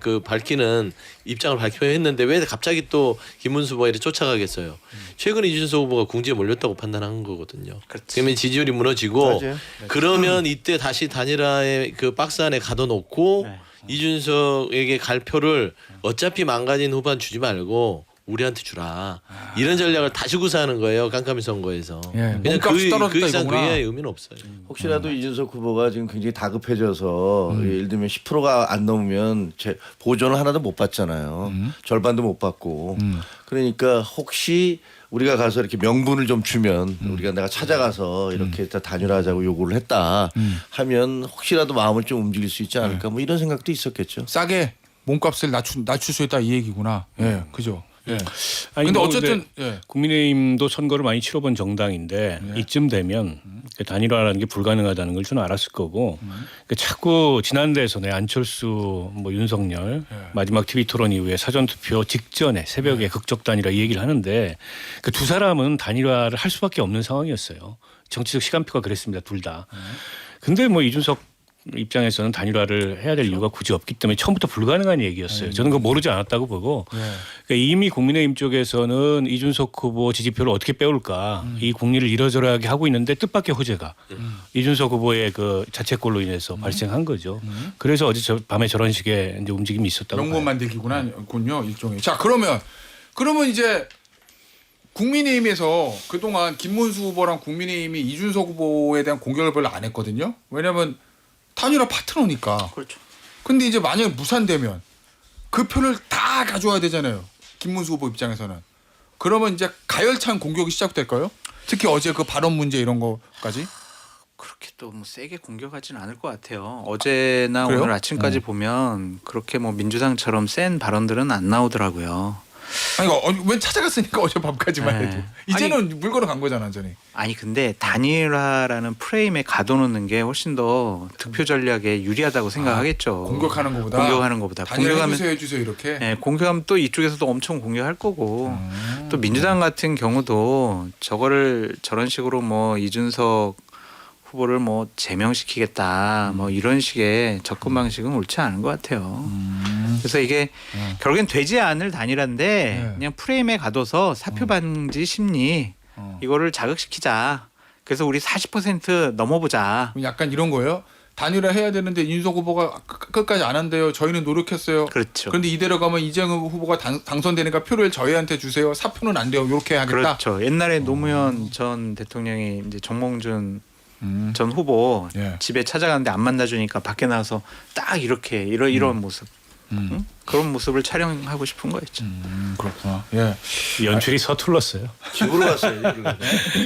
그 밝히는 입장을 발표했는데 왜 갑자기 또 김문수 후보가 이렇게 쫓아가겠어요. 최근에 이준석 후보가 궁지에 몰렸다고 판단한 거거든요. 그러면 지지율이 무너지고 맞아요. 그러면 이때 다시 단일화의 그 박스 안에 가둬놓고 이준석에게 갈 표를 어차피 망가진 후보한 주지 말고 우리한테 주라. 이런 전략을 다시 구사하는 거예요. 깜깜이 선거에서. 예, 그냥 몸값이 떨어졌다 그 이상 그 이거구나. 이하의 의미는 없어요. 혹시라도 이준석 후보가 지금 굉장히 다급해져서 예를 들면 10%가 안 넘으면 보존을 하나도 못 받잖아요. 절반도 못 받고. 그러니까 혹시 우리가 가서 이렇게 명분을 좀 주면 우리가 내가 찾아가서 이렇게 다 단일화하자고 요구를 했다 하면 혹시라도 마음을 좀 움직일 수 있지 않을까 뭐 이런 생각도 있었겠죠. 싸게 몸값을 낮출 수 있다 이 얘기구나. 예, 그죠. 예. 아니, 근데 뭐 어쨌든 예. 국민의힘도 선거를 많이 치러본 정당인데 이쯤 되면 그 단일화라는 게 불가능하다는 걸 좀 알았을 거고 그 자꾸 지난 대선에 안철수 뭐 윤석열 마지막 TV 토론 이후에 사전 투표 직전에 새벽에 극적 단일화 이 얘기를 하는데 그 두 사람은 단일화를 할 수밖에 없는 상황이었어요. 정치적 시간표가 그랬습니다. 둘 다. 근데 뭐 이준석 입장에서는 단일화를 해야 될 이유가 굳이 없기 때문에 처음부터 불가능한 얘기였어요. 저는 그거 모르지 않았다고 보고 그러니까 이미 국민의힘 쪽에서는 이준석 후보 지지표를 어떻게 빼올까 이 국리를 이러저러하게 하고 있는데 뜻밖의 호재가 이준석 후보의 그 자책골로 인해서 발생한 거죠. 그래서 어제 밤에 저런 식의 이제 움직임이 있었다고 명분 봐요. 만들기군요 일종의. 자 그러면 이제 국민의힘에서 그동안 김문수 후보랑 국민의힘이 이준석 후보에 대한 공격을 별로 안 했거든요. 왜냐하면 단일화 파트너니까. 그렇죠. 근데 이제 만약에 무산되면 그 표를 다 가져와야 되잖아요. 김문수 후보 입장에서는. 그러면 이제 가열찬 공격이 시작될까요? 특히 어제 그 발언 문제 이런 거까지. 그렇게 또 뭐 세게 공격하지는 않을 것 같아요. 어제나 그래요? 오늘 아침까지 보면 그렇게 뭐 민주당처럼 센 발언들은 안 나오더라고요. 아니 왜 찾아갔으니까 어젯밤까지만 네. 해도. 이제는 물건을 간 거잖아 완전히. 아니 근데 단일화라는 프레임에 가둬놓는 게 훨씬 더 득표 전략에 유리하다고 생각하겠죠. 공격하는 것보다. 공격하는 것보다. 단일화 해주세요 이렇게. 네, 공격하면 또 이쪽에서도 엄청 공격할 거고 또 민주당 같은 경우도 저거를 저런 식으로 뭐 이준석 후보를 뭐 제명시키겠다 뭐 이런 식의 접근 방식은 옳지 않은 것 같아요. 그래서 이게 결국엔 되지 않을 단일화인데 그냥 프레임에 가둬서 사표 방지 심리 이거를 자극시키자. 그래서 우리 40% 넘어보자. 약간 이런 거예요. 단일화 해야 되는데 이준석 후보가 끝까지 안 한대요. 저희는 노력했어요. 그렇죠. 그런데 이대로 가면 이재명 후보가 당선되니까 표를 저희한테 주세요. 사표는 안 돼요. 이렇게 하겠다. 그렇죠. 옛날에 노무현 전 대통령이 이제 정몽준 전 후보 예. 집에 찾아가는데 안 만나주니까 밖에 나와서 딱 이렇게 이런 모습 응? 그런 모습을 촬영하고 싶은 거였죠. 그렇구나. 예. 연출이 서툴렀어요. 집으로 갔어요.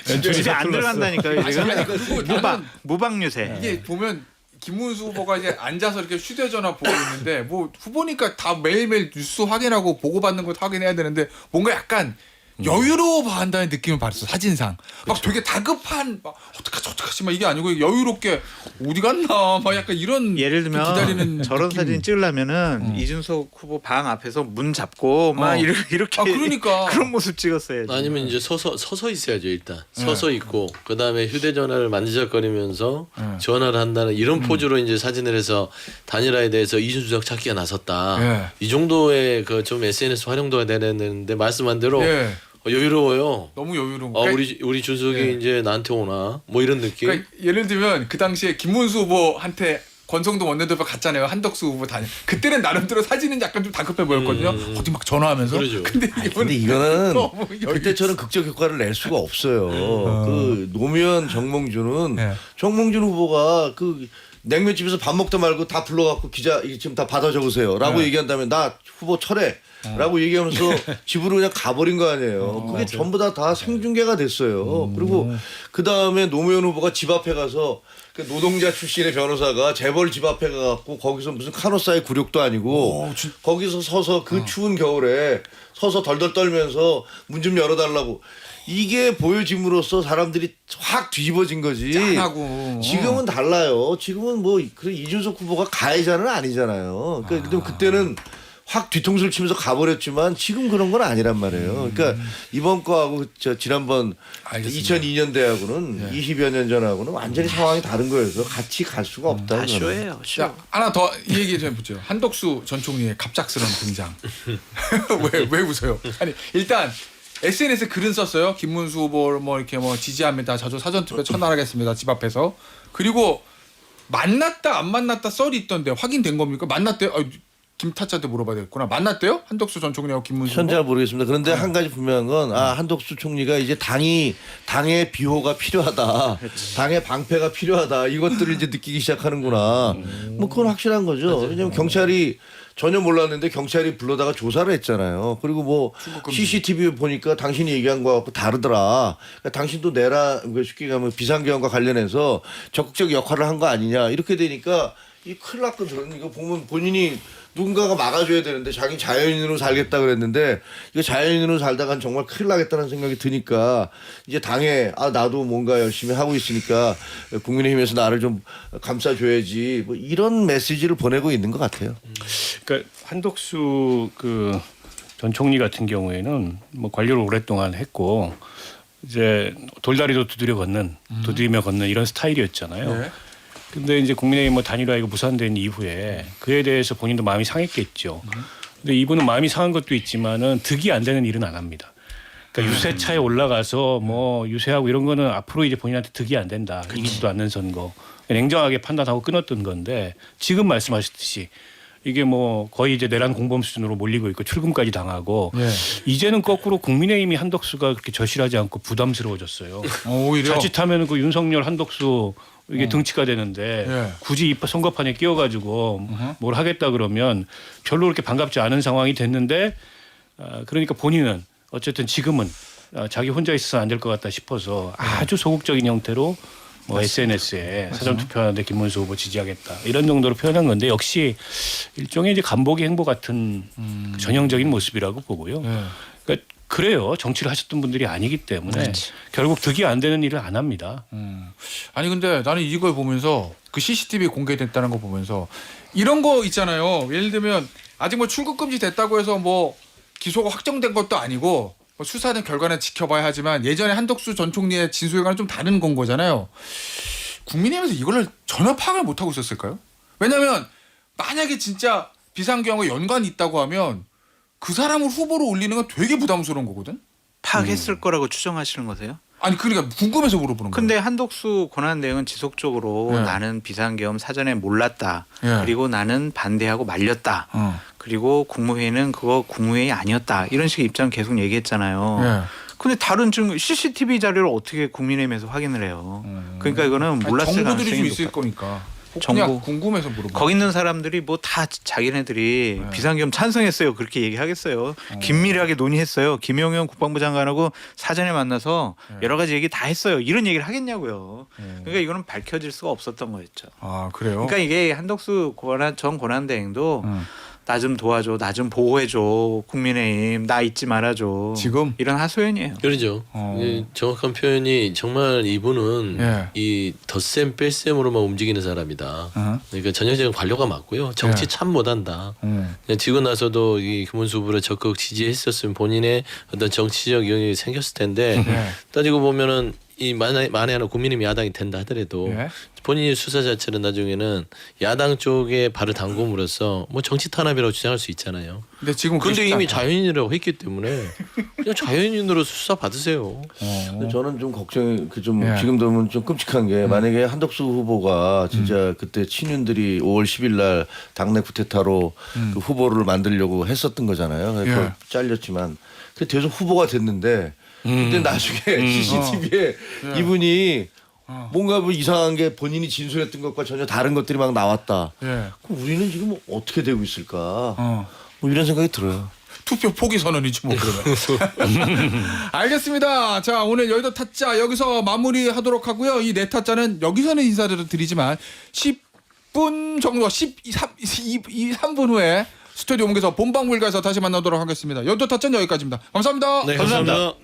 집에 안 들어간다니까요. 지금 아니, 그리고 무방유세. 이게 보면 김문수 후보가 이제 앉아서 이렇게 휴대전화 보고 있는데 뭐 후보니까 다 매일매일 뉴스 확인하고 보고받는 것도 확인해야 되는데 뭔가 약간 여유로워 한다는 느낌을 받았어 사진상. 막 되게 다급한 막 어떡하지 막 이게 아니고 여유롭게 어디 갔나 막 약간 이런 예를 들면 기다리는 저런 느낌. 사진 찍으려면은 이준석 후보 방 앞에서 문 잡고 막 이렇게 아, 그러니까. 그런 모습 찍었어야지. 아니면 이제 서서 있어야죠 일단. 서서 있고 그 다음에 휴대전화를 만지작거리면서 전화를 한다는 이런 포즈로 이제 사진을 해서 단일화에 대해서 이준석 찾기가 나섰다. 예. 이 정도의 그 좀 SNS 활용도가 되는데 말씀한 대로 예. 여유로워요. 너무 여유로운. 아, 그러니까 우리 준석이 예. 이제 나한테 오나 뭐 이런 느낌. 그러니까 예를 들면 그 당시에 김문수 후보한테 권성동 원내대표 갔잖아요. 한덕수 후보 다니. 그때는 나름대로 사진은 약간 좀 다급해 보였거든요. 어디 막 전화하면서. 그러죠. 근데 이거는 너무 여유 그때처럼 극적 효과를 낼 수가 없어요. 그 노무현 정몽준은 네. 정몽준 후보가 그 냉면집에서 밥 먹다 말고 다 불러갖고 기자 이게 지금 다 받아 적으세요라고 네. 얘기한 다음에 나 후보 철회라고 얘기하면서 집으로 그냥 가버린 거 아니에요. 그게 전부 다 생중계가 됐어요. 그리고 그 다음에 노무현 후보가 집 앞에 가서 그 노동자 출신의 변호사가 재벌 집 앞에 가갖고 거기서 무슨 카노사의 굴욕도 아니고 거기서 서서 그 추운 겨울에 서서 덜덜 떨면서 문 좀 열어달라고 이게 보여짐으로써 사람들이 확 뒤집어진 거지. 짠하고. 지금은 달라요. 지금은 뭐 그래 이준석 후보가 가해자는 아니잖아요. 그러니까 그때는 확 뒤통수를 치면서 가버렸지만 지금 그런 건 아니란 말이에요. 그러니까 이번 거하고 저 지난번 알겠습니다. 2002년대하고는 20여 년 전하고는 완전히 상황이 다른 거여서 같이 갈 수가 없다. 다 쇼예요. 쇼. 자 하나 더 이 얘기 좀 해보죠. 한덕수 전 총리의 갑작스러운 등장. 왜 웃어요? 아니 일단 SNS에 글은 썼어요. 김문수 후보를 뭐 이렇게 뭐 지지합니다. 자주 사전투표 처날하겠습니다. 집 앞에서. 그리고 만났다 안 만났다 썰이 있던데 확인된 겁니까? 만났대요. 김 타짜한테 물어봐야 되겠구나. 만났대요? 한덕수 전 총리하고 김문수. 전 잘 모르겠습니다. 그런데 한 가지 분명한 건 한덕수 총리가 이제 당의 비호가 필요하다. 당의 방패가 필요하다. 이것들을 이제 느끼기 시작하는구나. 뭐 그건 확실한 거죠. 왜냐하면 경찰이 전혀 몰랐는데 경찰이 불러다가 조사를 했잖아요. 그리고 뭐 CCTV 보니까 당신이 얘기한 거하고 다르더라. 그러니까 당신도 내라 쉽게 가면 비상계엄과 관련해서 적극적 역할을 한 거 아니냐. 이렇게 되니까 이 큰일 났거든. 이거 보면 본인이 누군가가 막아줘야 되는데 자기 자연인으로 살겠다 그랬는데 이거 자연인으로 살다간 정말 큰일 나겠다는 생각이 드니까 이제 당에 나도 뭔가 열심히 하고 있으니까 국민의힘에서 나를 좀 감싸줘야지 뭐 이런 메시지를 보내고 있는 것 같아요. 그러니까 한덕수 그 전 총리 같은 경우에는 뭐 관료를 오랫동안 했고 이제 돌다리도 두드리며 걷는 이런 스타일이었잖아요. 네. 근데 이제 국민의힘 뭐 단일화가 무산된 이후에 그에 대해서 본인도 마음이 상했겠죠. 근데 이분은 마음이 상한 것도 있지만은 득이 안 되는 일은 안 합니다. 그러니까 유세차에 올라가서 뭐 유세하고 이런 거는 앞으로 이제 본인한테 득이 안 된다. 이기지도 않는 선거. 냉정하게 판단하고 끊었던 건데 지금 말씀하셨듯이 이게 뭐 거의 이제 내란 공범 수준으로 몰리고 있고 출금까지 당하고 이제는 거꾸로 국민의힘이 한덕수가 그렇게 절실하지 않고 부담스러워졌어요. 오히려 자칫하면 그 윤석열 한덕수 이게 등치가 되는데 굳이 이 선거판에 끼워가지고 뭘 하겠다 그러면 별로 그렇게 반갑지 않은 상황이 됐는데 그러니까 본인은 어쨌든 지금은 자기 혼자 있어서 안 될 것 같다 싶어서 아주 소극적인 형태로 뭐 SNS에 사전투표하는데 김문수 후보 지지하겠다 이런 정도로 표현한 건데 역시 일종의 이제 간보기 행보 같은 전형적인 모습이라고 보고요. 그러니까 그래요. 정치를 하셨던 분들이 아니기 때문에 결국 득이 안 되는 일을 안 합니다. 아니 근데 나는 이걸 보면서 그 CCTV 공개됐다는 거 보면서 이런 거 있잖아요. 예를 들면 아직 뭐 출국 금지 됐다고 해서 뭐 기소가 확정된 것도 아니고 뭐 수사는 결과는 지켜봐야 하지만 예전에 한덕수 전 총리의 진술과는 좀 다른 건 거잖아요. 국민의힘에서 이걸 전혀 파악을 못 하고 있었을까요? 왜냐하면 만약에 진짜 비상계엄과 연관이 있다고 하면 그 사람을 후보로 올리는 건 되게 부담스러운 거거든. 파악했을 거라고 추정하시는 거세요? 아니 그러니까 궁금해서 물어보는 거예요. 근데 한덕수 권한 대행은 지속적으로 네. 나는 비상계엄 사전에 몰랐다. 네. 그리고 나는 반대하고 말렸다. 그리고 국무회의는 그거 국무회의 아니었다. 이런 식의 입장 계속 얘기했잖아요. 근데 다른 증거 CCTV 자료를 어떻게 국민의힘에서 확인을 해요? 그러니까 이거는 몰랐을 정보들이 가능성이 좀 있을 높다. 거니까. 정보. 그냥 궁금해서 물어봐. 거기 있는 사람들이 뭐 다 자기네들이 비상계엄 찬성했어요. 그렇게 얘기하겠어요. 긴밀하게 논의했어요. 김용현 국방부 장관하고 사전에 만나서 여러 가지 얘기 다 했어요. 이런 얘기를 하겠냐고요. 그러니까 이거는 밝혀질 수가 없었던 거였죠. 아 그래요? 그러니까 이게 한덕수 전 권한대행도 나 좀 도와줘, 나 좀 보호해줘, 국민의힘 나 잊지 말아줘. 지금? 이런 하소연이에요. 그러죠. 예, 정확한 표현이 정말 이분은 이 덧셈 뺄셈으로만 움직이는 사람이다. 그러니까 전형적인 관료가 맞고요. 정치 참 못한다. 그냥 지고 나서도 이 김문수 후보를 적극 지지했었으면 본인의 어떤 정치적 영역이 생겼을 텐데 따지고 보면은 이 만에 하나 국민의힘 야당이 된다 하더라도 본인이 수사 자체는 나중에는 야당 쪽에 발을 담금으로써 뭐 정치 탄압이라고 주장할 수 있잖아요. 근데 지금 근데 이미 자연인이라고 했기 때문에 그냥 자연인으로 수사 받으세요. 근데 저는 좀 걱정이 지금 보면 좀 끔찍한 게 만약에 한덕수 후보가 진짜 그때 친윤들이 5월 10일 날 당내 쿠데타로 그 후보를 만들려고 했었던 거잖아요. 그래서 잘렸지만 그 계속 후보가 됐는데 근데 나중에 CCTV에 이분이 뭔가 뭐 이상한 게 본인이 진술했던 것과 전혀 다른 것들이 막 나왔다. 그럼 우리는 지금 어떻게 되고 있을까? 뭐 이런 생각이 들어요. 투표 포기 선언이지 뭐 그러면. 알겠습니다. 자 오늘 여의도 타짜 여기서 마무리하도록 하고요. 이 네 타짜는 여기서는 인사를 드리지만 10분 정도 3분 후에 스튜디오 옮겨서 본방불가에서 다시 만나도록 하겠습니다. 여의도 타짜는 여기까지입니다. 감사합니다. 네, 감사합니다.